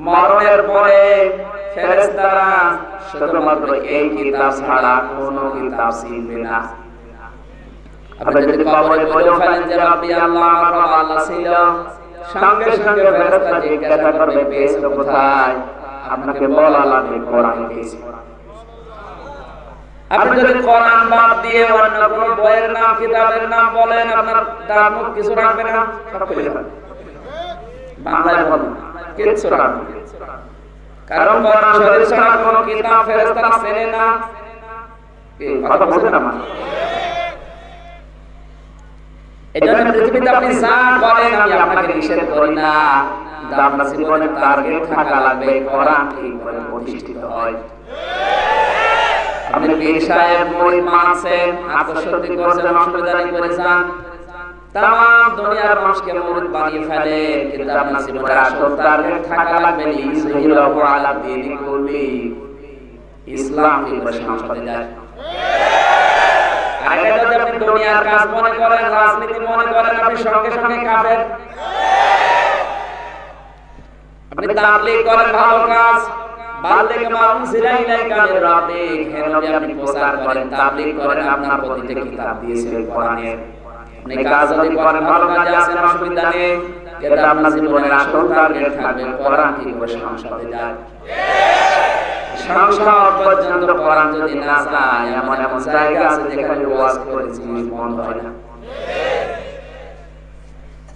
মরণের পরে ফেরেশতারা শুধুমাত্র এই কিতাব ছাড়া কোনো কিতাব চিনবে না। আপনি যদি কবরে বলে ফেলেন যে রব্বি আল্লাহ, আমার রব আল্লাহ ছিল, সঙ্গে সঙ্গে ফেরেশতা জিজ্ঞাসা করবে পেয়েছো কোথায়? আপনাকে বলা লাগবে কোরআনে পেয়েছি। আপনি যদি কোরআন বাদ দিয়ে অন্য কোন বইয়ের নাম, কিতাবের নাম বলেন, আপনার তার মুখ কিছু রাখবে না, সব খুলে যাবে। বাংলায় বলেন কিছু রাখবে, কারণ কোরআন শরীফ ছাড়া কোন কিতাব ফেরেশতারা চেনে না। কি কথা বুঝেন না? এজন্য পৃথিবীতে আপনি যা করেন আমি আপনাকে নিষেধ করি না, কিন্তু আপনার জীবনের টার্গেট থাকা লাগবে কোরআন ঠিক করে প্রতিষ্ঠিত হয়। আপনি পীর সাহেব মুরিদ মানছেন, আত্মশুদ্ধি করছেন, অসুবিধা নেই করে যান, তাম দুনিয়ার মানুষকে মুরিদ বানিয়ে ফেলেন, কিন্তু আপনার জীবনের আসল টার্গেট থাকা লাগবে লিযুহিরাহু আলা দীনি কুল্লি, ইসলাম কি করে সংসদে যায়। আগে যদি আপনি দুনিয়ার কাজ মনে করেন, রাজনীতি মনে করেন, আপনি সঙ্গে সঙ্গে কাফের। আপনি তাবলীগ করেন, ভালো কাজ, বাল্লিগ মা উনজিলা ইলাইকা মির রাব্বিক, হে নবী আপনি প্রচার করেন, তাবলীগ করেন, আপনার প্রতিতে কিতাব দিয়েছে কোরআনের। আপনি কাজ যদি করেন, ভালো কাজে আছেন, অসুবিধা নেই, কিন্তু আপনার জীবনের আসল টার্গেট থাকবে কোরআন কি করে সংসদে যায়। সংসদ পর্যন্ত কোরআন যদি না যায়, এমন এমন জায়গা আছে যেখানে ওয়াজ করে জিনিস বন্ধ হয় না।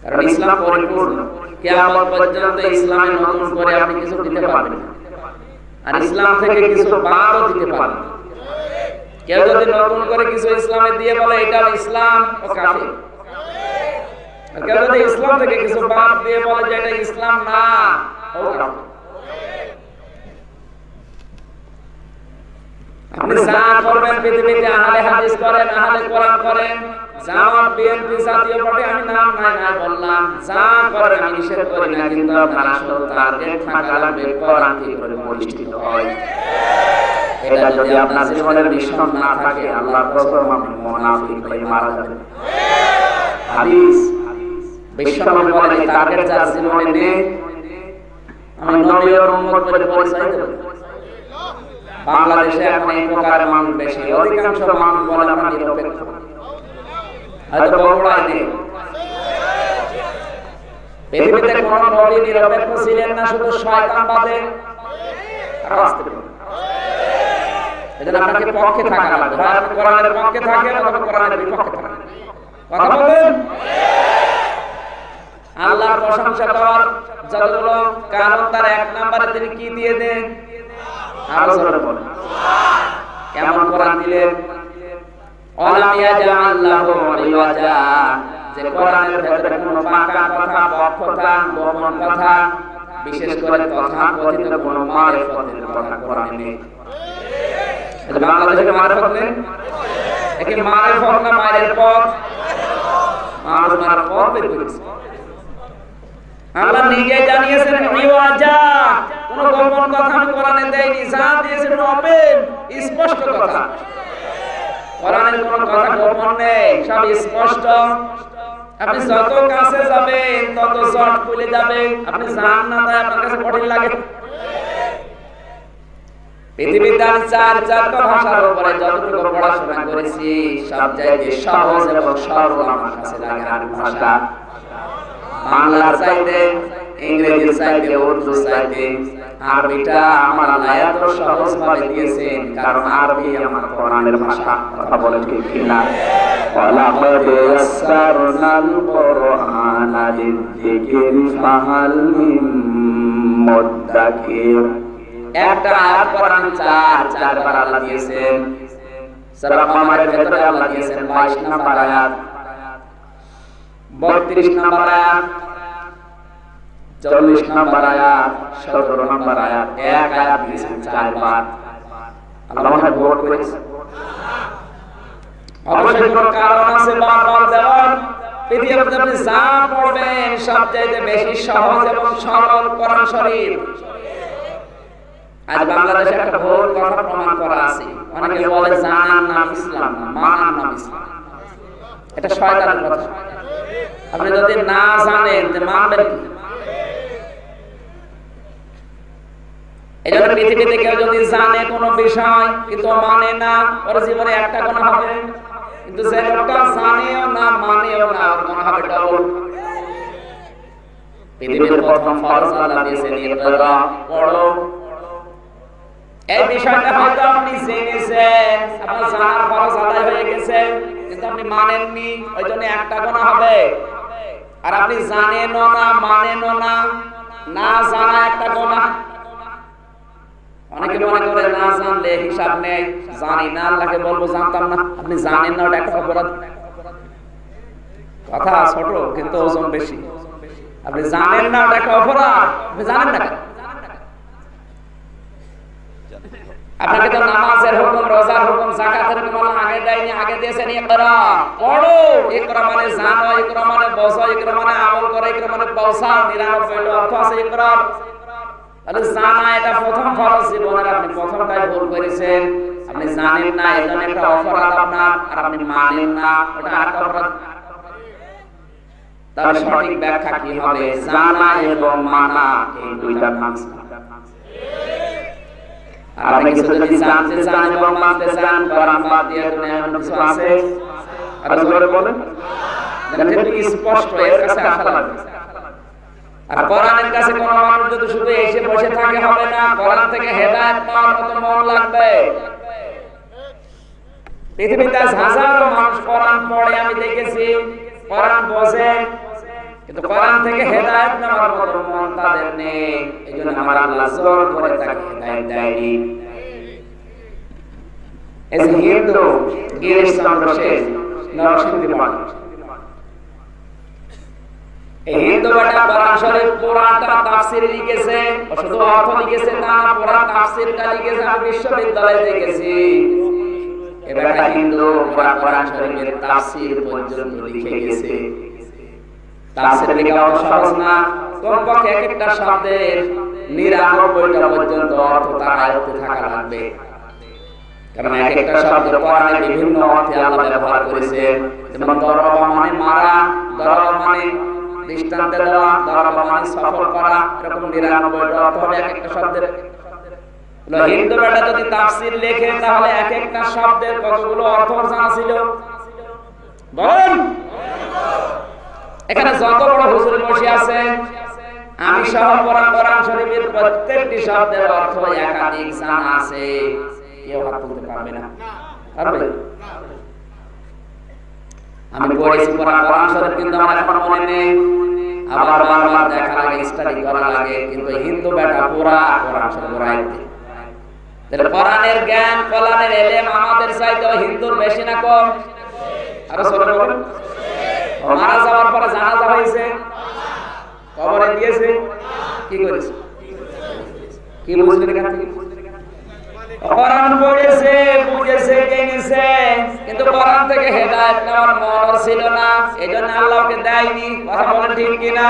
কারণ ইসলাম পরিপূর্ণ, কিয়ামত পর্যন্ত ইসলামে নতুন করে আপনি কিছু দিতে পারবেন না, আর ইসলাম থেকে কিছু বাদও দিতে পারবেন। কেউ যদি নতুন করে কিছু ইসলামে দিয়ে বলে এটা ইসলাম, ও কাফির। আর কেউ যদি ইসলাম থেকে কিছু বাদ দিয়ে বলে যে এটা ইসলাম না, ও কাফির। আপনি যা করবেন পৃথিবীতে, আহলে হাদিস করেন, আহলে কোরআন করেন, জামাত বিএনপি জাতীয় পার্টি, আমি নাম নাই বললাম, যা করেন আমি নিষেধ করি না, কিন্তু আপনার আসল টার্গেট থাকা লাগবে কোরআন কি করে প্রতিষ্ঠিত হয়। এটা যদি আপনার জীবনের মিশন না থাকে, আল্লাহর কসম আপনি মুনাফিক হয়ে মারা যাবেন। হাদিস বিশ্বনবী বলেন এই টার্গেট যার জীবনে নেই, আমি নবী ও উম্মত বলে পরিচয় দেব। বাংলাদেশে এখন এই প্রকারের মানুষ বেশি, অধিকাংশ মানুষ বলে আমরা নিরপেক্ষ, হয়তো বগুড়ায় নেই। পৃথিবীতে কোন নবী নিরপেক্ষ ছিলেন না, শুধু শয়তান বাদে। আর আসতে পারে, এজন্য আপনাকে পক্ষে থাকা লাগবে, হয় আপনি কোরআনের পক্ষে থাকেন অথবা কোরআনের বিপক্ষে থাকেন। কথা বলেন। আল্লাহর প্রশংসা করার যতগুলো কারণ, তার এক নম্বরে তিনি কি দিয়ে দেন? আরো জোরে বলেন, কেমন কোরআন দিলেন? আলাম ইয়াজআল্লাহু ইওয়াজা, যে কোরআনের ভেতরে কোনো পাকা কথা, বক্ততা, গোপন কথা, বিশেষ করে কথা কথিত কোনো মারিফতের কথা কোরআনে নেই। এটা বাংলাদেশে মারিফত নেই, একে মারিফত না মায়ের পথ, মানুষ মারার পথ বের করেছে। আল্লাহ নিজে জানিয়েছেন ইওয়াজা, কোনো গোপন কথা আমি কোরআনে দেইনি, যা দিয়েছেন ওপেন স্পষ্ট কথা। কোরআনের কোনো কথা গোপন নেই, সব স্পষ্ট। আপনি যত কাছে যাবেন তত জট খুলে যাবে। আপনি জান না তাই আপনার কাছে কঠিন লাগে। পৃথিবীতে আমি চারটা ভাষার উপরে যতটুকু পড়াশোনা করেছি, সব চাইতে সহজ এবং সরল আমার কাছে লাগে আরবি ভাষা। বাংলার চাইতে, ইংরেজির চাইতে, উর্দু চাইতে আরবিটা আমার আল্লাহ এত সহজ ভাবে দিয়েছেন, কারণ আরবি আমার কোরআনের ভাষা। কথা বলেন ঠিক কিনা? ওয়ালাকাদ ইয়াসসারনাল কুরআনা লিযিকরি ফাহাল মিন মুদ্দাকির। একটা আয়াত কোরআন চারবার আল্লাহ দিয়েছেন। সূরা কামারের ভিতরে আল্লাহ দিয়েছেন 22 নম্বর আয়াত, 32 নম্বর আয়াত, 40 নম্বর আয়াত, 17 নম্বর আয়াত, এক আয়াত দিয়েছেন চারবার। আল্লাহ মনে ভোট করেছে, অবশ্যই কোনো কারণ আছে বারবার দেওয়ার। পৃথিবীতে আপনি যা পড়বেন সবচেয়ে বেশি সহজ এবং সরল কোরআন শরীফ। আজ বাংলাদেশে একটা ভুল কথা প্রমাণ করা আছে, অনেকে বলে জানার নাম ইসলাম না, মানার নাম ইসলাম। এটা শয়তানের কথা। আপনি যদি না জানেন যে মানবেন কি, এজন্য পৃথিবীতে কেউ যদি জানে কোনো বিষয় কিন্তু মানে না, ওর জীবনে একটা গুনাহ হবে। কিন্তু যে লোকটা জানেও না মানেও না, ওর গুনাহ হবে ডাবল। পৃথিবীর প্রথম ফরজ আল্লাহ দিয়েছেন ইকরা, পড়ো। এই বিষয়টা হয়তো আপনি জেনেছেন, আপনার জানার ফরজ আদায় হয়ে গেছে, কিন্তু আপনি মানেননি, ওই জন্য একটা গুনাহ হবে। আর আপনি জানেনও না মানেনও না, না জানা একটা গুনাহ। অনেকে মনে করে না জানলে হিসাব নেই, জানি না আল্লাহকে বলবো জানতাম না। আপনি জানেন না, ওটা একটা অপরাধ। কথা ছোট কিন্তু ওজন বেশি। আপনি জানেন না, ওটা একটা অপরাধ। আপনি জানেন না কেন? আপনাকে তো নামাজের হুকুম, রোজার হুকুম, যাকাতের হুকুম আল্লাহ আগে দেয়নি, আগে দিয়েছেন ইকরা, পড়ো। ইকরা মানে জানো, ইকরা মানে বোঝো, ইকরা মানে আমল করো, ইকরা মানে পৌঁছাও। 99টা অর্থ আছে ইকরার। তাহলে জানা এটা প্রথম ফরজ জীবনের, আপনি প্রথমটাই ভুল করেছেন। আপনি জানেন না, এজন্য একটা অপরাধ আপনার, আর আপনি মানেন না, ওটা আরেকটা অপরাধ। তাহলে সঠিক ব্যাখ্যা কি হবে? জানা এবং মানা এই দুইটা কাজ। আপনি কিছু যদি জানতে চান এবং মানতে চান, কোরআন বাদ দিয়ে দুনিয়ায় অন্য কিছু আছে? আর জোরে বলেন, যেটা ঠিক স্পষ্ট, এর কাছে আসা লাগবে। আর কোরআনের কাছে কোন মানুষ যদি শুধু এসে বসে থাকে হবে না, কোরআন থেকে হেদায়েত পাওয়ার মতো মন লাগবে। পৃথিবীতে হাজারো মানুষ কোরআন পড়ে, আমি দেখেছি, কোরআন বোঝে, কিন্তু কোরআন থেকে হেদায়েত নেওয়ার মতো মন তাদের নেই। এইজন্য আমার আল্লাহ জোর করে তাকে হেদায়েত দেয়নি। এই যে হিন্দু গিরিশ চন্দ্র সেন নরসিংদী বাড়ি, এই হিন্দু বেটা কোরআন শরীফ পুরাটা তাফসীর লিখেছে, শুধু অর্থ লিখেছে না, পুরা তাফসীরটা লিখেছে। আমি বিশ্ববিদ্যালয়ে দেখেছি এই বেটা হিন্দু পুরা কোরআন শরীফের তাফসীর পর্যন্ত লিখে গেছে। তাফসীর লেখা অত সহজ না, কমপক্ষে এক একটা শব্দের 99টা পর্যন্ত অর্থ তার আয়ত্তে থাকা লাগবে। কারণ এক একটা শব্দ কোরআনে বিভিন্ন অর্থে আল্লাহ ব্যবহার করেছেন। যেমন দরবা মানে মারা, দরবা মানে দৃষ্টান্ত দেওয়া, দরবা মানে সফল করা, এরকম 99টা অর্থ হবে এক একটা শব্দের। হিন্দু বেটা যদি তাফসীর লেখে তাহলে এক একটা শব্দের কতগুলো অর্থ জানা ছিল বলেন? এখানে যত বড় হুজুর বসে আছে, আমি সহ কোরআন শরীফের প্রত্যেকটি শব্দের অর্থ একাধিক জানা আছে। কেউ হাত তুলতে পারবে না, পারবে? আমি পড়েছি কোরআন শরীফ, কিন্তু আমার এখন মনে নেই, আবার বারবার দেখা লাগে, স্টাডি করা লাগে। কিন্তু হিন্দু বেটা পুরা কোরআন শরীফ পড়াইতে, তাহলে কোরআনের জ্ঞান, কোরআনের ইলম আমাদের চাইতে হিন্দুর বেশি না কম? আরো সরে বলেন। মারা যাওয়ার পরে জানাজা হয়েছে, কবরে দিয়েছে, কি করেছে? কি বুঝলেন এখান থেকে? কোরআন পড়েছে, বুঝেছে, জেনেছে, কিন্তু কোরআন থেকে হেদায়েত নেওয়ার মন ছিল না, এজন্য আল্লাহকে দেয়নি। কথা বলেন ঠিক কিনা?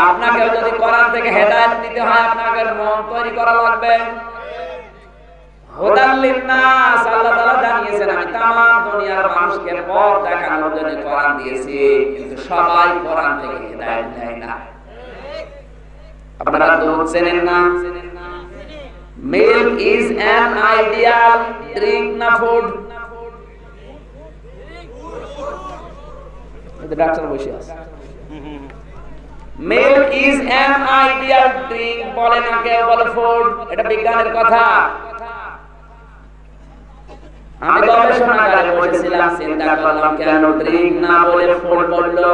আপনাকে যদি কোরআন থেকে হেদায়েত নিতে হয়, আপনাকে মন তৈরি করা লাগবে। হুদাল লিন্নাস, আল্লাহ তাআলা জানিয়েছেন আমি तमाम দুনিয়ার মানুষকে পথ দেখানোর জন্য কোরআন দিয়েছি, কিন্তু সবাই কোরআন থেকে হেদায়েত নেয় না। আপনারা দুধ চেনেন না? Milk is an ideal drink, না ফুড? এই ডাক্তার বসে আছে। Milk is an ideal drink বলে না, কেউ বলে ফুড। এটা বিজ্ঞানের কথা। আমি গবেষণাগারে বসেছিলাম, চিন্তা করলাম কেন ড্রিঙ্ক না বলে ফুড বললো।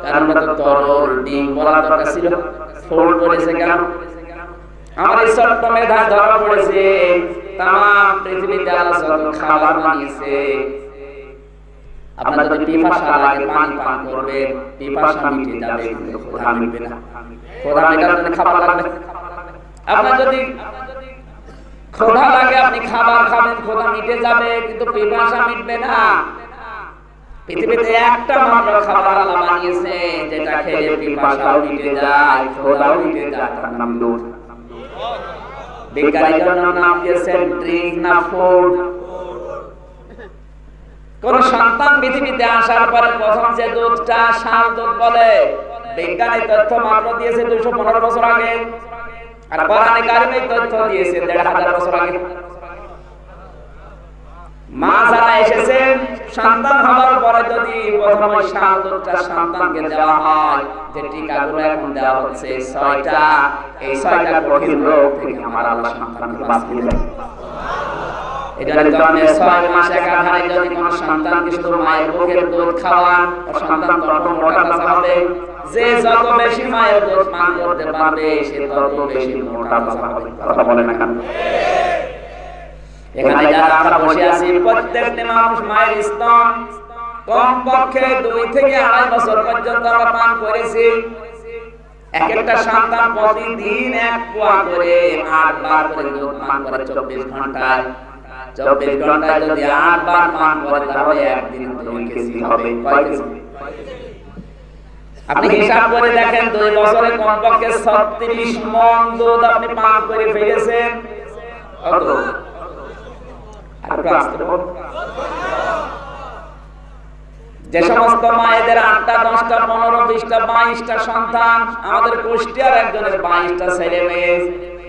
কারণ তো তরল, ড্রিঙ্ক বলা দরকার ছিল, ফুড বলেছে কেন? আমার এই ছোট্ট মেধা ধরা পড়েছে, তাম পৃথিবীতে আল্লাহ যত খাবার বানিয়েছে, আপনার যদি পিপাসা লাগে পানি পান করবেন, পিপাসা মিটে যাবে, কিন্তু ক্ষুধা মিটবে না। ক্ষুধা মেটার জন্য খাবার লাগবে। আপনার যদি ক্ষুধা লাগে, আপনি খাবার খাবেন, ক্ষুধা মিটে যাবে, কিন্তু পিপাসা মিটবে না। পৃথিবীতে একটা মাত্র খাবার আল্লাহ বানিয়েছে যেটা খেলে পিপাসাও মিটে যায়, ক্ষুধাও মিটে যায়, তার নাম দুধ। বিজ্ঞানীদের নাম দিয়েছেন ড্রিঙ্ক, না ফুড। কোন সন্তান পৃথিবীতে আসার পরে প্রথম যে দুধটা শাল দুধ বলে, বিজ্ঞানী তথ্য মাত্র দিয়েছে 215 বছর আগে। আর কোরআনে কারিমে তথ্য দিয়েছে ১৫০০ বছর আগে। মা যারা এসেছেন সন্তান হওয়ার পরে যদি প্রথমে শাহাদাতটা সন্তানকে দেওয়া হয়, যে টিকাগুলো এখন দেওয়া হচ্ছে ৬টা, এই ৬টা কঠিন রোগ থেকে আমার আল্লাহ সন্তানকে বাঁচিয়ে দেন। এজন্য জন্মের ৬ মাস একাধারে যদি কোনো সন্তানকে শুধু মায়ের বুকের দুধ খাওয়ান, ও সন্তান তত মোটা তাজা হবে, যে যত বেশি মায়ের দুধ পান করতে পারবে সে তত বেশি মোটা তাজা হবে। কথা বলেন না কেন? এখানে যারা আমরা বসে আছি প্রত্যেকটি মানুষ মায়ের স্তন কমপক্ষে ২ থেকে ২.৫ বছর পর্যন্ত আমরা পান করেছি। এক একটা সন্তান প্রতিদিন ১ পোয়া করে ৮ বার করে দুধ পান করে ২৪ ঘন্টায়। ২৪ ঘন্টায় যদি ৮ বার পান করে তাহলে একদিন ২ কেজি হবে। কয় কেজি? আপনি হিসাব করে দেখেন ২ বছরে কমপক্ষে ৩৬ মণ দুধ আপনি পান করে ফেলেছেন। কত? যে সমস্ত মায়েদের ৮টা ১০টা ১৫ ২০টা ২২টা সন্তান, আমাদের কুষ্টিয়ার একজনের ২২টা ছেলে মেয়ে,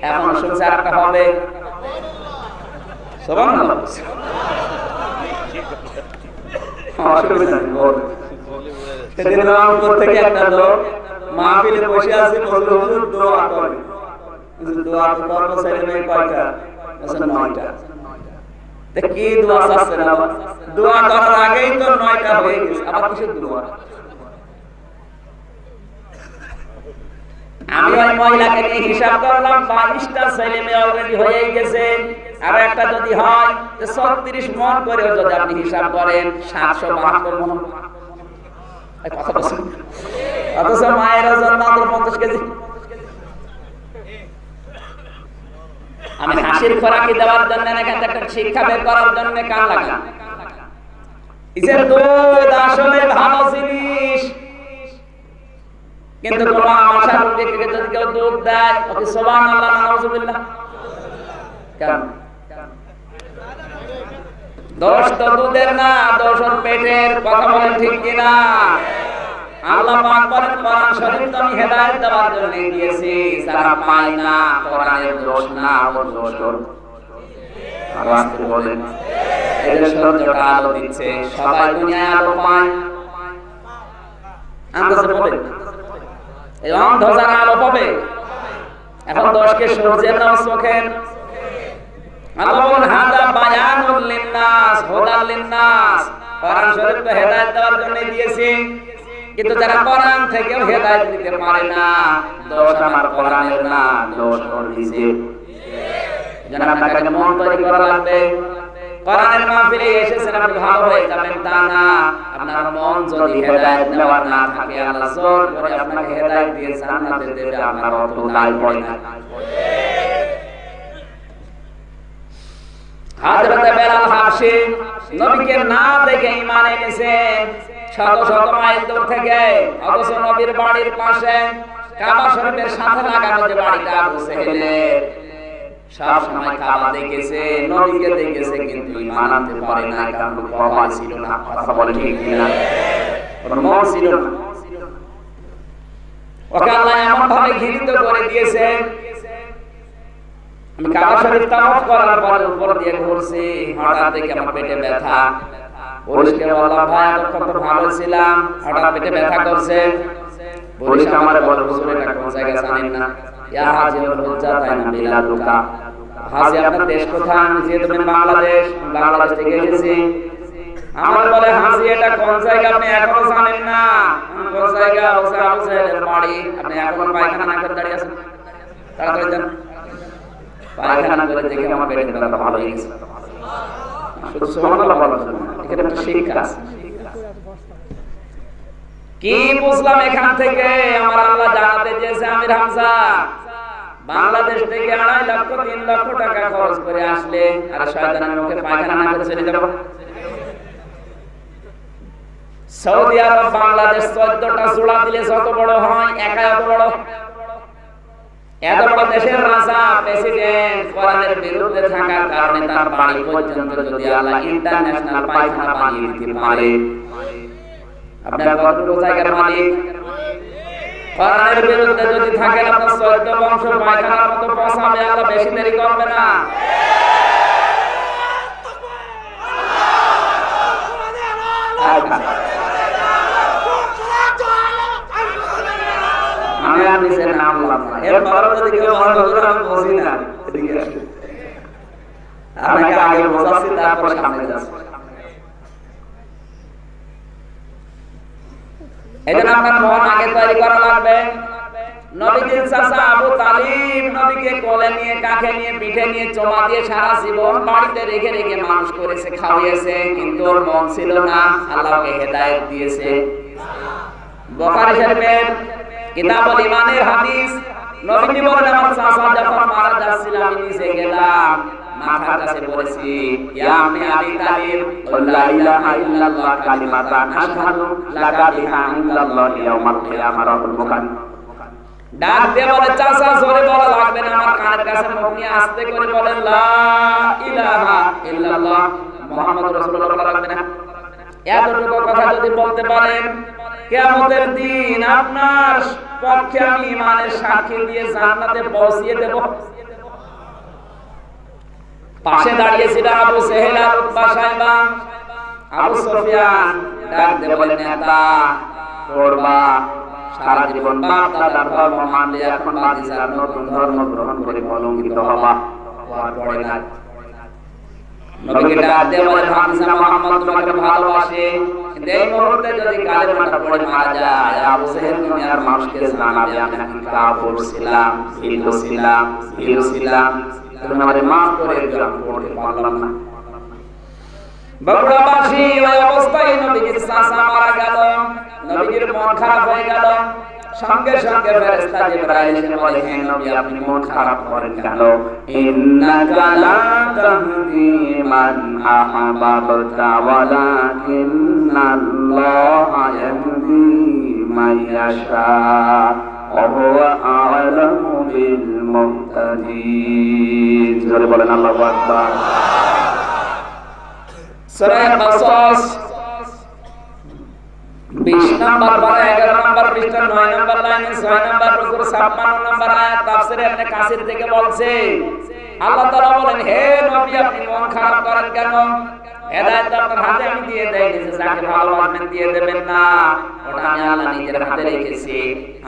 এখন শুনছে আরেকটা হবে। সুবহানাল্লাহ। অসুবিধা নেই। সেদিন রামপুর থেকে একটা লোক মাহফিলে বসে আছে, বলল হুজুর দোয়া করেন। হুজুর দোয়া করব, ছেলে মেয়ে কয়টা? বলেন ৯টা। কি দোয়া চাচ্ছেন? দোয়া করার আগেই তো ৯টা হয়ে গেছে, আবার কিসের দোয়া? আমি ওই মহিলাকে নিয়ে হিসাব করলাম, ২২টা ছেলে মেয়ে অলরেডি হয়ে গেছে, আর একটা যদি হয় ৩৬ মণ করে যদি আপনি হিসাব করেন ৭৭২ মণ। কথা বলছেন? অথচ মায়ের ওজন মাত্র ৫০ কেজি। আমি হাসির খোরাকি দেওয়ার জন্য না, এখানে একটা শিক্ষা বের করার জন্য কান লাগান। ইসের দুধ আসলে ভালো জিনিস, কিন্তু কোন আশা রোগীকে যদি কেউ দুধ দেয়, ওকে সুবহানাল্লাহ নাউজুবিল্লাহ কেন? দোষ তো দুধের না, দোষ ওর পেটের। কথা বলেন ঠিক কিনা? আল্লাহ পাক বলেন কোরআন শরীফ তো আমি হেদায়েত দেওয়ার জন্য দিয়েছি, যারা পায় না কোরআনের দোষ না, ওর দোষ ওর। আর আজকে বলেন এদের সূর্যটা আলো দিচ্ছে, সবাই দুনিয়ায় আলো পায়। আন্দাজে বলেন এই অন্ধ যারা আলো পাবে, এখন দোষকে সূর্যের না চোখের? আল্লাহ বলেন হাদা বায়ানুল লিন্নাস হুদাল লিন্নাস। কোরআন শরীফ তো হেদায়েত দেওয়ার জন্য দিয়েছি, কিন্তু যারা কোরআন থেকেও হেদায়েত দিতে পারে না, দোষ আমার কোরআনের না, দোষ ওর নিজের। এজন্য আপনাকে মন তৈরি করা লাগবে। কোরআনের মাহফিলে এসেছেন আপনি ভালো হয়ে যাবেন তা না, আপনার মন যদি হেদায়েত নেওয়ার না থাকে, আল্লাহ জোর করে আপনাকে হেদায়েত দিয়ে জান্নাতে দেবে, আপনার অর্থ দায় পড়ে না। হযরত বেলাল হাবশী নবীকে না দেখে ঈমান এনেছেন শত শত মাইল দূর থেকে, অথচ নবীর বাড়ির পাশে কাবা শরীফের সাথে লাগানো যে বাড়িটা আবু সেহেলের, সব সময় কাবা দেখেছে, নবীকে দেখেছে, কিন্তু ঈমান আনতে পারে না, কারণ কপাল ছিল না। কথা বলে ঠিক কিনা? মন ছিল না। ওকে আল্লাহ এমন ভাবে ঘৃণিত করে দিয়েছে। আমি কাবা শরীফ তাওয়াফ করার পরে উপর দিয়ে ঘুরছি, হঠাৎ দেখি আমার পেটে ব্যথা। পুলিশকে বললাম ভাই এতক্ষণ তো ভালো ছিলাম, হঠাৎ পেটে ব্যথা করছে। পুলিশ আমারে বলে হুজুর এটা কোন জায়গা জানেন না? ইয়া হাজি ওর হুজ্জা তাই না বিলাদুকা। হাজি আপনার দেশ কোথায়? আমি যেহেতু বাংলাদেশ, বাংলাদেশ থেকে এসেছি। আমার বলে হাজি এটা কোন জায়গা আপনি এখনো জানেন না? কোন জায়গা? ওসে আবু সাহেবের বাড়ি। আপনি এখনো পায়খানা না করে দাঁড়িয়ে আছেন? তাড়াতাড়ি যান। পায়খানা করে দেখে আমার পেটে ব্যথা ভালো হয়ে গেছে। শুধু সুবহানাল্লাহ বলার জন্য এখানে একটা শিক্ষা আছে। কি বুঝলাম এখান থেকে? আমার আল্লাহ জানাতে চেয়েছে আমির হামজা বাংলাদেশ থেকে ২.৫ লক্ষ ৩ লক্ষ টাকা খরচ করে আসলে আর শয়তানের মুখে পায়খানা না করে চলে যাব। সৌদি আরব বাংলাদেশ ১৪টা জোড়া দিলে যত বড় হয়, একা এত বড়। এত বড় দেশের রাজা প্রেসিডেন্ট কোরআনের বিরুদ্ধে থাকার কারণে তার বাড়ি পর্যন্ত যদি আল্লাহ ইন্টারন্যাশনাল পায়খানা বানিয়ে দিতে পারে, আপনার কতটুকু জায়গার মালিক? কোরআনের বিরুদ্ধে যদি থাকেন আপনার ১৪ বংশ পায়খানার মতো পচাবে, আল্লাহ বেশি দেরি করবে না। আমি আর নিচে নামলাম না, এরপরও যদি কেউ মনে করে আমি বুঝি না, আপনাকে আগে বোঝাচ্ছি, তারপরে সামনে যাচ্ছি। এজন্য আপনার মন আগে তৈরি করা লাগবে। নবীজির চাচা আবু তালিব নবীকে কোলে নিয়ে, কাঁধে নিয়ে, পিঠে নিয়ে, চোমা দিয়ে সারা জীবন বাড়িতে রেখে রেখে মানুষ করেছে, খাওয়াইছে, কিন্তু ওর মন ছিল না। আল্লাহকে হেদায়েত দিয়েছে। বুখারী শরীফের কিতাবুল ঈমানের হাদিস, নবীজি বলেন, আমার চাচা যখন মারা যাচ্ছিল, আমি নিচে গেলাম, মাথার কাছে বলেছি, ইয়া আম্মি আবি তালিব, লা ইলাহা ইল্লাল্লাহ কালিমাতান আশহাদু লাকা বিহা ইল্লাল্লাহি ইয়াউমাল কিয়ামাহ রাব্বুল মুকান। ডাক দিয়ে বলে, চাচা জোরে বলা লাগবে না, আমার কানের কাছে মুখ নিয়ে আস্তে করে বলেন, লা ইলাহা ইল্লাল্লাহ মুহাম্মাদুর রাসূলুল্লাহ বলা লাগবে না। এতটুকু কথা যদি বলতে পারেন, কিয়ামতের দিন আপনার পক্ষে আমি ঈমানের সাক্ষী দিয়ে জান্নাতে পৌঁছিয়ে দেব। পাশে দাঁড়িয়েছিল আবু জেহেল আর উতবা সাইবা। আবু সুফিয়ান ডাক দিয়ে বলে, নেতা পড়বা, সারা জীবন বাপ দাদার ধর্ম মানলে এখন বাতিজার নতুন ধর্ম গ্রহণ করে কলঙ্কিত হবা। আর পড়ে না। নবীকে ডাক দিয়ে বলে, হামজা মুহাম্মদ তোমাকে ভালোবাসে, কিন্তু এই মুহূর্তে যদি কালেমাটা পড়ে মারা যায়, আবু জেহেল তুমি আর মানুষকে জানাবে আমি নাকি কাফির ছিলাম, হিন্দু ছিলাম, হিন্দু ছিলাম, তুমি আমারে মাফ করে দিলাম, পড়তে পারলাম না। বগুড়াবাসী ওই অবস্থায় নবীজির চাচা মারা গেল, নবীজির মন খারাপ হয়ে গেল। সঙ্গে সঙ্গে ফেরেশতা জিবরাইল এসে বলে, হে নবী আপনি মন খারাপ করেন কেন? ইন্নাকা লা তাহদি মান আহবাবতা ওয়ালাকিন্নাল্লাহা ইয়াহদি মান ইয়াশা ওয়া হুয়া আ'লামু বিল মুহতাদিন। জোরে বলেন আল্লাহু আকবার। সূরা কাসাস 20 নম্বর পারা 11 নম্বর পৃষ্ঠা 9 নম্বর লাইনে 6 নম্বর রুকুর 56 নম্বর আয়াত তাফসীরে ইবনে কাসির থেকে বলছে, আল্লাহ তাআলা বলেন, হে নবী আপনি মন খারাপ করেন কেন? হেদায়েত আপনার হাতে আমি দিয়ে দেই, যে যাকে ভালোবাসবেন দিয়ে দেবেন না, ওটা আমি আল্লাহ নিজের হাতে রেখেছি।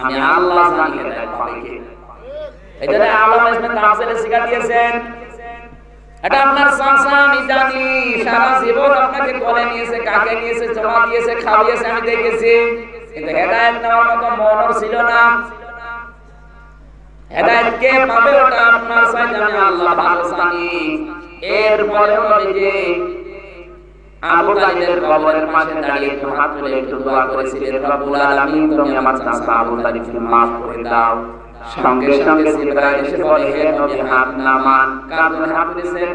আমি আল্লাহ জানি হেদায়েত পাবে কে। এজন্য আল্লাহ ইসলাম তাফসীরে শিক্ষা দিয়েছেন, এটা আপনার চাচা আমি জানি, সারা জীবন আপনাকে কোলে নিয়েছে, কাকে নিয়েছে, চমা দিয়েছে, খাওয়িয়েছে, আমি দেখেছি, কিন্তু হেদায়েত নেওয়ার মতো মনও ছিল না। হেদায়েত কে পাবে ওটা আপনার চাইতে আমি আল্লাহ ভালো জানি। এরপরে নবীজি আবু তালিবের কবরের পাশে দাঁড়িয়ে একটু হাত তুলে একটু দোয়া করেছিলেন, রব্বুল আলামিন তুমি আমার চাচা আবু তালিবকে মাফ করে দাও। সঙ্গে সঙ্গে জিবরাইল এসে বলে, হে নবী হাত নামান। কার জন্য হাত তুলেছেন?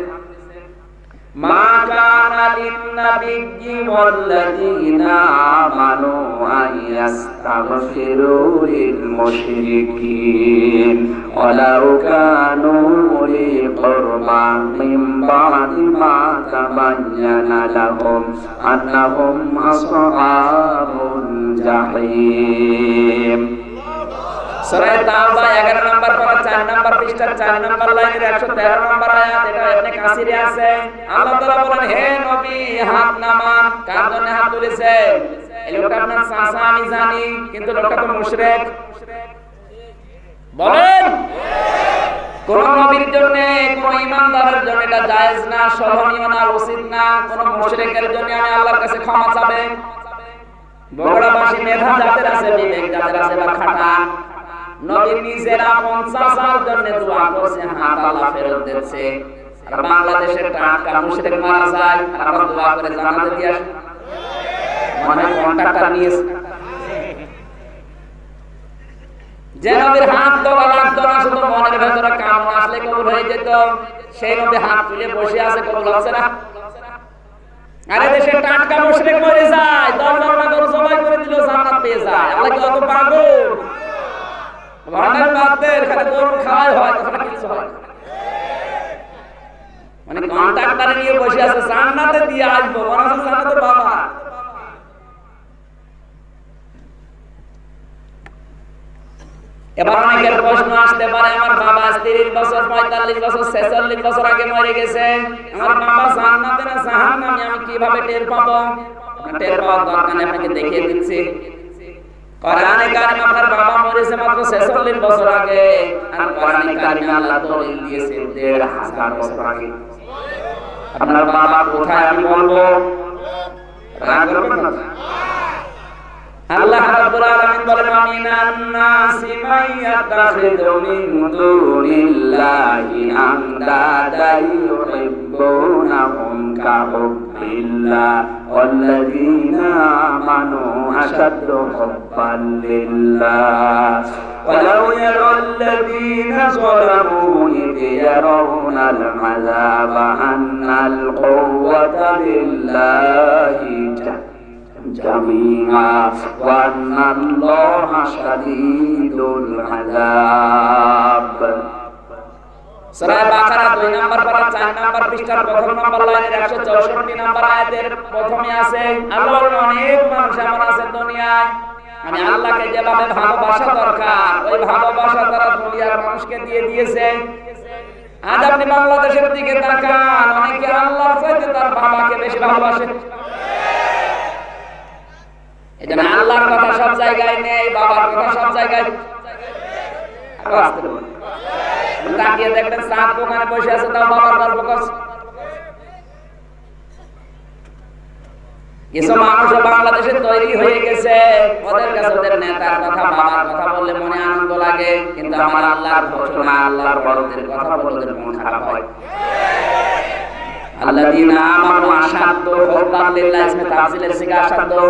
মা কানা লিন-নাবিয়্যি ওয়াল্লাযীনা আমানু আইয়াস্তাগফিরু লিল-মুশরিকিন ওয়ালাউ কানু উলি কুরবা মিন বা'দি মা তাবায়্যানা লাহুম আন্নাহুম আসহাবুল জাহিম। সূরা তাওবা 11 নম্বর পারা 4 নম্বর পৃষ্ঠা 4 নম্বর লাইনের 113 নম্বর আয়াত, এটা ইবনে কাসিরে আছে। আল্লাহ তাআলা বলেন, হে নবী হাত নামান। কার জন্য হাত তুলেছেন? এই লোকটা আপনার চাচা আমি জানি, কিন্তু লোকটা তো মুশরিক। বলেন, কোন নবীর জন্য, কোন ঈমানদারের জন্য এটা জায়েজ না, শোভনীয় না, উচিত না। কোন মুশরিকের জন্য আমি আল্লাহর কাছে ক্ষমা চাবে। বগুড়াবাসী মেধা যাদের আছে, বিবেক যাদের আছে, বা খাটা নবী নিজেরা 50 জন্য দোয়া করছে, হাত আল্লাহ ফেরত দিচ্ছে। আর বাংলাদেশের টাটকা মুশরিক মারা যায়, আর আমরা দোয়া করে জানাতে দিয়ে আসি, মনে কন্টাক্টটা নিয়েছে। যে নবীর হাত দেওয়া লাগতো না, শুধু মনের ভেতরে কামনা আসলে কবুল হয়ে যেত, সেই নবী হাত তুলে বসে আছে, কবুল হচ্ছে না। আরে দেশের টাটকা মুশরিক মরে যায়, 10 জন নগর সবাই করে দিল, জান্নাত পেয়ে যায়। আল্লাহ কি অত পাগল? ভান্ডার বাদদের খালি গরু খাওয়াই হয়, তাছাড়া কিছু হয় না। মানে কন্ট্রাক্টরে নিয়ে বসে আছে, জান্নাতে দিয়ে আসবো, মনে হচ্ছে জান্নাতে বাবা। এবার অনেকের প্রশ্ন আসতে পারে, আমার বাবা 30 বছর 45 বছর 46 বছর আগে মরে গেছে, আমার বাবা জান্নাতে না জাহান্নামে আমি কিভাবে টের পাবো? টের পাওয়ার দরকার নেই, আপনাকে দেখিয়ে দিচ্ছি। কোরআনে কারিমে আপনার বাবা মরেছে মাত্র 46 বছর আগে, আর কোরআনে কারিমে আল্লাহ দলিল দিয়েছে 1500 বছর আগে। আপনার বাবা কোথায় আমি বলবো, রাগ করবেন না? আল্লাহ রাব্বুল আলামিন বলেন, আমিনান নাসি মাইয়াতাখিযু মিন দুনিল্লাহি আনদাদান ইউহিব্বুনাহুম কাহুব্বিল্লাহ ওয়াল্লাযীনা আমানু আশাদ্দু হুব্বান লিল্লাহ ওয়ালাউ ইয়ারাল্লাযীনা যালামু ইয ইয়ারাউনাল আযাবা আন্নাল কুওয়াতা লিল্লাহি জামিআ ওয়া আন্নাল্লাহা শাদীদুল আযাব। সূরা বাকারা 2 নম্বর পারা 4 নম্বর পৃষ্ঠার প্রথম নম্বর লাইনের 164 নম্বর আয়াতের প্রথমে আছে, আল্লাহর অনেক মানুষ এমন আছে দুনিয়ায়, আমি আল্লাহকে যেভাবে ভালোবাসা দরকার ওই ভালোবাসা তারা দুনিয়ার মানুষকে দিয়ে দিয়েছে। আজ আপনি বাংলাদেশের দিকে তাকান, অনেকে আল্লাহর চাইতে তার বাবাকে বেশি ভালোবাসে। এজন্য আল্লাহর কথা সব জায়গায় নেই, বাবার কথা সব জায়গায়। আরো আসতে বলুন, তাকিয়ে দেখবেন সাত দোকানে বসে আছে, তাও বাবার গল্প করছে। কিছু মানুষ বাংলাদেশে তৈরি হয়ে গেছে, ওদের কাছে ওদের নেতার কথা বাবার কথা বললে মনে আনন্দ লাগে, কিন্তু আমার আল্লাহর ঘোষণা আল্লাহর বড়দের কথা বললে ওদের মন খারাপ হয়। আল্লাযীনা আমানু আশাদ্দু হুব্বান লিল্লাহ, ইসমে তাফসীলের সিগা আশাদ্দু।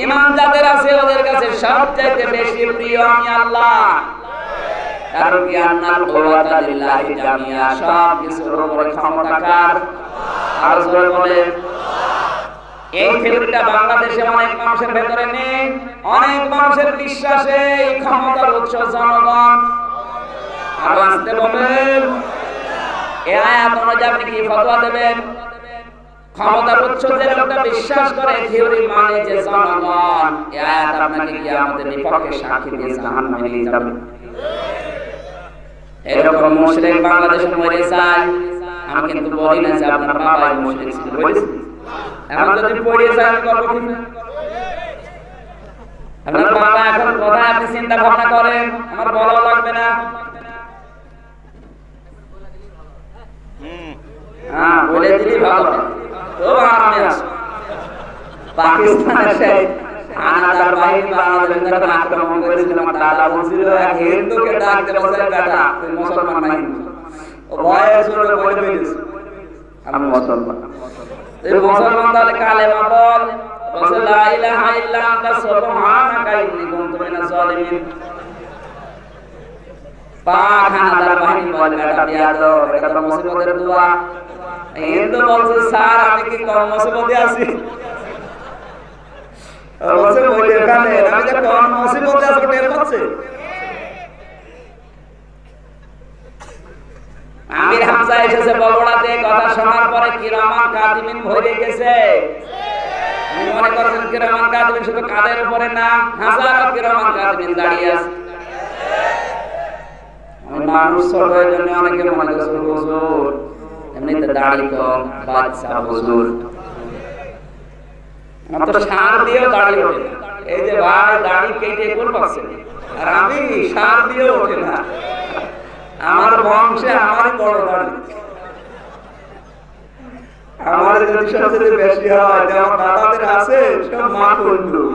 ঈমান যাদের আছে ওদের কাছে সবচেয়ে বেশি প্রিয় আমি আল্লাহ। কারণ কি, আন্নাল কুওয়াতা লিল্লাহি জামিআ, সব কিছুর উপরে ক্ষমতা কার? আর জোরে বলে। এই থিওরিটা বাংলাদেশে অনেক মানুষের ভেতরে নেই, অনেক মানুষের বিশ্বাসে এই ক্ষমতার উৎস জনগণ। আর আসতে বলেন, এই আয়াত অনুযায়ী আপনি কি ফতোয়া দেবেন? ক্ষমতার উৎস যে লোকটা বিশ্বাস করে থিওরি মানে যে জনগণ, এই আয়াত আপনাকে কিয়ামতের বিপক্ষে সাক্ষী দিয়ে জাহান্নামে নিয়ে যাবে। এরকম মুশরিক বাংলাদেশে মরে যায়, আমি কিন্তু বলি না যে আপনার বাবা মুশরিক ছিল, বলেছি। এখন যদি পড়ে যায় আমি করব কি? আপনার বাবা এখন কোথায় আপনি চিন্তা ভাবনা করেন, আমার বলা লাগবে না। হ্যাঁ, বলে দিলি ভালো। তো আরামে আছো। পাকিস্তানের সেই আনাদার বাহিনী বাংলাদেশে যখন আক্রমণ করেছিল, আমার দাদা বলছিল এক হিন্দুকে ডাক দে, বলে বেটা তুই মুসলমান নাই। ও ভয়ে শুনে বলে ফেলেছে আমি মুসলমান। তুই মুসলমান তাহলে কালেমা বল, বলে লা ইলাহা ইল্লা আনতা সুবহানাকা ইন্নী কুনতু মিনাজ জালিমিন। পাক আনাদার বাহিনী বলে বেটা বিয়াদব, এটা তো মুসিবতের দোয়া। হিন্দু বলছে স্যার আমি কি কম মুসিবতে আছি? বলছে বলে এখানে আমি যে কম মুসিবতে আছি টের পাচ্ছে। আমির হামজা এসেছে বগুড়াতে, কথা শোনার পরে কিরামান কাতিমিন ভরে গেছে। আমি মনে করছেন কিরামান কাতিমিন শুধু কাদের উপরে না, হাজারো কিরামান কাতিমিন দাঁড়িয়ে আছে। মানুষ ছোট হয়ে জন্য অনেকে মনে করছে হুজুর এমনিতে দাড়ি তো বাচ্চা হুজুর, আমার তো সার দিয়েও দাড়ি ওঠে না। এই যে ভাই দাড়ি কেটে কোন পাচ্ছে, আর আমি সার দিয়েও ওঠে না। আমার বংশে আমারই বড় দাড়ি, আমার যদি সবচেয়ে বেশি হয় যেমন দাদাদের আছে সব মা বন্ধু।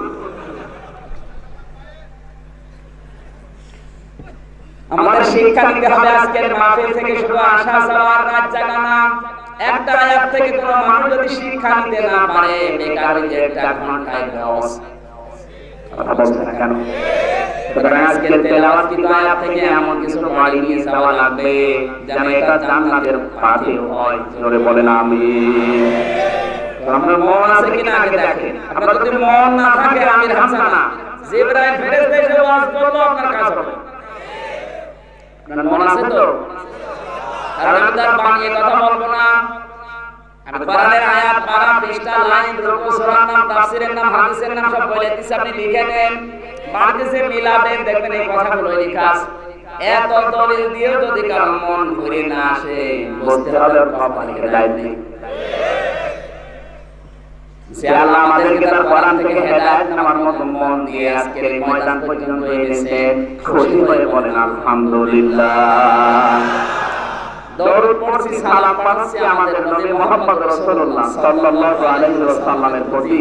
আমাদের শিক্ষা নিতে হবে আজকের মাহফিল থেকে, শুধু আশা চাওয়ার কাজ জাগানা। একটা আয়াত থেকে কোনো মানুষ যদি শিক্ষা নিতে না পারে, বেকার হয়ে যায় একটা ঘন্টায় লস। কথা বলছেন কেন? সুতরাং আজকের তেলাওয়াত কি আয়াত থেকে এমন কিছু পড়ে নিয়ে যাওয়া লাগবে যেন এটা জান্নাতের পাথে হয়। জোরে বলেন আমিন। আপনার মন আছে কিনা আগে দেখেন। আপনার যদি মন না থাকে, আমির হামজা না, জিবরাইল ফেরেশতা এসে ওয়াজ করলো আপনার কাজ হবে। আপনার মন আছে তো? কারণ আমি তার বানিয়ে কথা বলবো না। আমি কোরআনের আয়াত, পারা, পৃষ্ঠা, লাইন, রুকু, সূরার নাম, তাফসীরের নাম, হাদিসের নাম সব বলে দিচ্ছি, আপনি লিখে নেন। বাড়িতে যে মিলাবেন দেখবেন এই কথাগুলো লেখা আছে। এত দলিল দিয়েও যদি কারো মন ঘুরে না আসে, বুঝতে হবে ওর কপালে হেদায়েত নেই। যে আল্লাহ আমাদেরকে তার কোরআন থেকে হেদায়েত নেওয়ার মতো মন দিয়ে আজকের এই ময়দান পর্যন্ত এনেছে, খুশি হয়ে বলেন আলহামদুলিল্লাহ। দরুদ পড়ছি, সালাম পাঠাচ্ছি আমাদের নবী মুহাম্মদ রাসূলুল্লাহ সাল্লাল্লাহু আলাইহি ওয়াসাল্লামের প্রতি,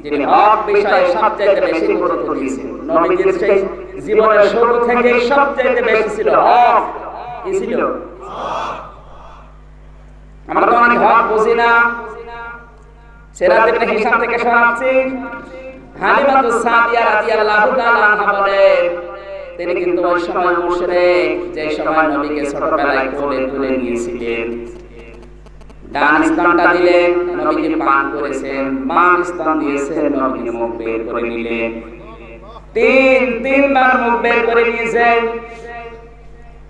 যিনি হক বিষয়ে সবচেয়ে বেশি গুরুত্ব দিয়েছেন। নবীজির সেই জীবনের শুরু থেকে সবচেয়ে বেশি ছিল হক। কি ছিল? আমরা তো অনেক হক বুঝি না। সিরাত ইবনে হিশাম থেকে শোনাচ্ছি, হালিমাতুস সাদিয়া রাদিয়াল্লাহু তাআলা আনহা বলেন, তিনি কিন্তু ওই সময় মুশরিক, যে সময় নবীকে ছোটবেলায় কোলে তুলে নিয়েছিলেন। ডান স্তনটা দিলেন, নবীজি পান করেছেন, বাম স্তন দিয়েছেন, নবীজি মুখ বের করে নিলেন। তিনবার মুখ বের করে নিয়েছেন।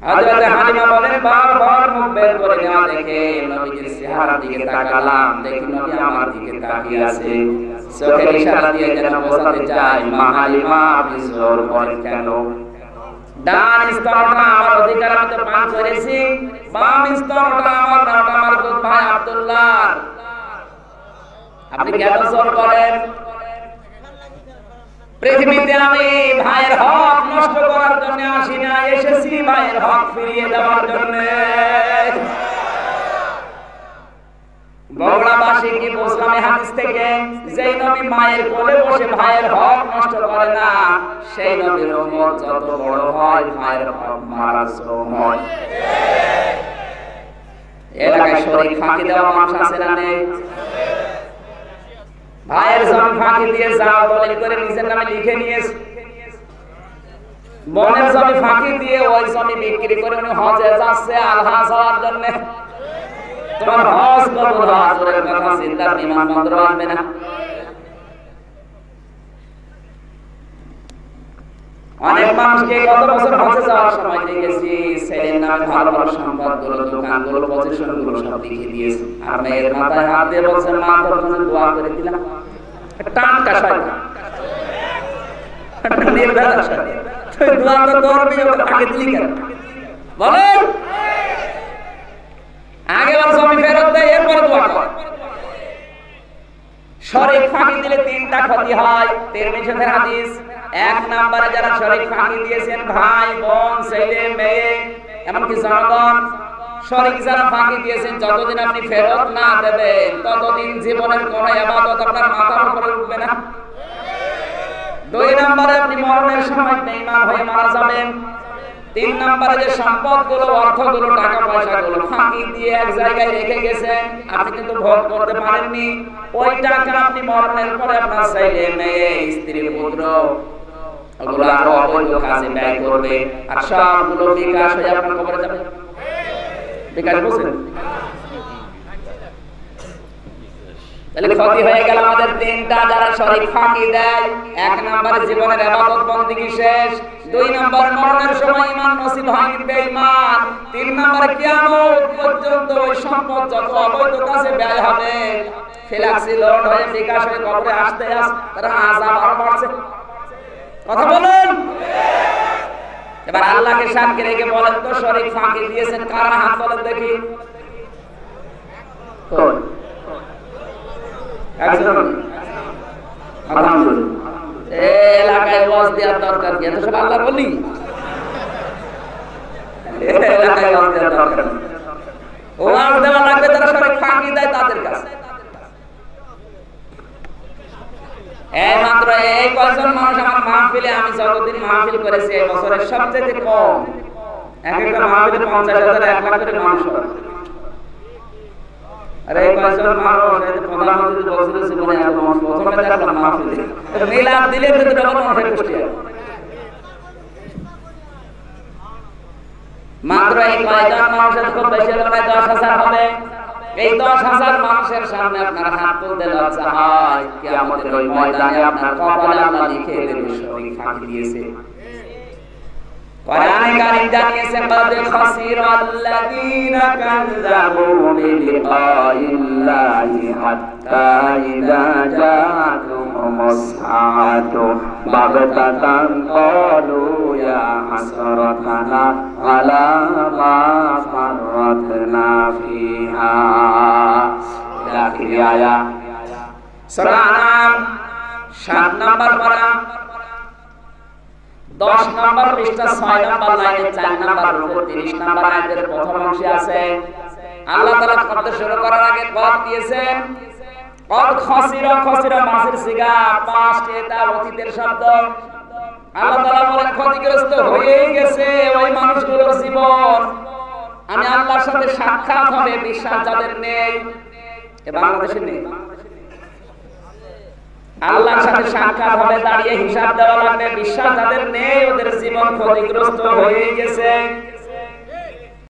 হযরত হালিমা বলেন, বারবার মুখ বের করে নেওয়া দেখে নবীজির চেহারার দিকে তাকালাম, দেখি নবী আমার দিকে তাকিয়ে আছে। চোখের ইশারা দিয়ে যেন বোঝাতে চায়, মা হালিমা আপনি জোর করেন কেন? ডান স্তনটা আমার অধিকার, আমি তো পান করেছি। বাম স্তনটা আমার নাম, আমার দুধ ভাই আব্দুল্লাহ, আপনি কেন জোর করেন? পৃথিবীতে আমি ভাইয়ের হক নষ্ট করার জন্য আসি না, এসেছি ভাইয়ের হক ফিরিয়ে দেওয়ার জন্য। বগুড়াবাসী কি বুঝলাম এই হাদিস থেকে? যেই নবী মায়ের কোলে বসে ভাইয়ের হক নষ্ট করে না, সেই নবীর উম্মত যত বড় হয় ভাইয়ের হক মারার শ্রম হয়। এলাকায় শরীক ফাঁকি দেওয়া মানুষ আছে না নেই? ভাইয়ের জমি ফাঁকি দিয়ে যাও দলিল করে নিজের নামে লিখে নিয়েছে। বোনের জমি ফাঁকি দিয়ে ওই জমি বিক্রি করে উনি হজে যাচ্ছে আলহাজ হওয়ার জন্য। তোমার হজ কবুল হওয়ার কথা চিন্তা, বিমানবন্দর আসবে না। অনেক মানুষকে গত বছর হজে যাওয়ার সময় দেখেছি, ছেলের নামে ভালো ভালো সম্পদগুলো, দোকানগুলো, পজিশনগুলো সব লিখে দিয়েছে, আর মেয়ের মাথায় হাত দিয়ে বলছে, মা তোর জন্য দোয়া করে দিলাম। টানটা শয়তান, নির্ভেজাল শয়তান। তুই দোয়া তো করবি, ওকে ফাঁকি দিলি কেন? বলেন, আগে ওর জমি ফেরত দেয়, এরপরে দোয়া কর। শরীক ফাঁকি দিলে তিনটা ক্ষতি হয়, তিরমিজির হাদিস। এক নম্বরে যারা শরীক ফাঁকি দিয়েছেন, ভাই বোন ছেলে মেয়ে এমনকি জনগণ, শরীক যারা ফাঁকি দিয়েছেন, যতদিন আপনি ফেরত না দেবেন ততদিন জীবনের কোন ইবাদত আপনার মাথার উপরে উঠবে না। দুই নম্বরে আপনি মরণের সময় বেঈমান হয়ে মারা যাবেন। তিন নম্বরে যে সম্পদগুলো, অর্থগুলো, টাকা পয়সাগুলো ফাঁকি দিয়ে এক জায়গায় রেখে গেছেন, আপনি কিন্তু ভোগ করতে পারেননি, ওই টাকা আপনি মরণের পরে আপনার ছেলে মেয়ে স্ত্রী পুত্র ওগুলো আরো অবৈধ কাজে ব্যয় করবে, আর সবগুলো বিকাশ হয়ে আপনার কবরে যাবে। বিকাশ বুঝছেন? তাহলে ক্ষতি হয়ে গেল আমাদের তিনটা। যারা শরীক ফাঁকি দেয়, এক নম্বরে জীবনের ইবাদত বন্দেগী শেষ, দুই নম্বরে মরণের সময় ঈমান নসিব হয়নি, বেঈমান, তিন নম্বরে কিয়ামত পর্যন্ত ওই সম্পদ যত অবৈধ কাজে ব্যয় হবে, ফিলাক্সি লোড হয়ে বিকাশ হয়ে কবরে আসতে তারা আযাব আরো বাড়ছে। কথা বলেন। এবার আল্লাহকে সাক্ষী রেখে বলেন তো, শরীক ফাঁকি দিয়েছেন কারা? হাত তোলেন দেখি। এলাকায় ওয়াজ দেওয়ার দরকার কি? এত সব আল্লাহর ওলি। এলাকায় ওয়াজ দেওয়ার দরকার, ওয়াজ দেওয়া লাগবে যারা শরীক ফাঁকি দেয় তাদের কাছে। এই মাত্র এই কয়জন মানুষ আমার মাহফিলে, আমি যতদিন মাহফিল করেছি এই বছরের সবচেয়ে কম, এক একটা মাহফিলে 50,000 1 লাখ করে মানুষ হয়। আরে এই কয়জন মানুষ, এই প্রধানমন্ত্রী বলছিল জীবনে এত মানুষ প্রথমে দেখলাম মাহফিলে, মিলাদ দিলে কিন্তু ডবল মানুষের পুষ্টি হয়। মাত্র এই কয়জন মানুষের খুব বেশি হলে 10,000 হবে। এই 10,000 মানুষের সামনে আপনার হাত তুলতে লজ্জা হয়, কিয়ামতের ওই ময়দানে আপনার কপালে আল্লাহ লিখে দেবে শরীক ফাঁকি দিয়েছে। কোরআনে কারীম জানিয়েছে قد خسر الذين كذبوا بلقاء الله حتى إذا جاءتهم الساعة بغتة قالوا يا حسرتنا على ما فرطنا فيها إلى آخر آية সূরা আনাম 7 নম্বর পারা 10 নম্বর পৃষ্ঠা 6 নম্বর লাইনে 4 নম্বর রুকু 30 নম্বর আয়াতের প্রথম অংশে আছে আল্লাহ তাআলা শব্দ শুরু করার আগে পদ দিয়েছেন কদ খসিরা মাসের সিগা পাস্ট এটা অতীতের শব্দ আল্লাহ তাআলা বলেন ক্ষতিগ্রস্ত হয়েই গেছে ওই মানুষগুলোর জীবন আমি আল্লাহর সাথে সাক্ষাৎ হবে বিশ্বাস যাদের নেই এ বাংলাদেশে নেই আল্লাহর সাথে সাক্ষাৎ হবে দাঁড়িয়ে হিসাব দেওয়া লাগবে বিশ্বাস যাদের নেই ওদের জীবন ক্ষতিগ্রস্ত হয়ে গেছে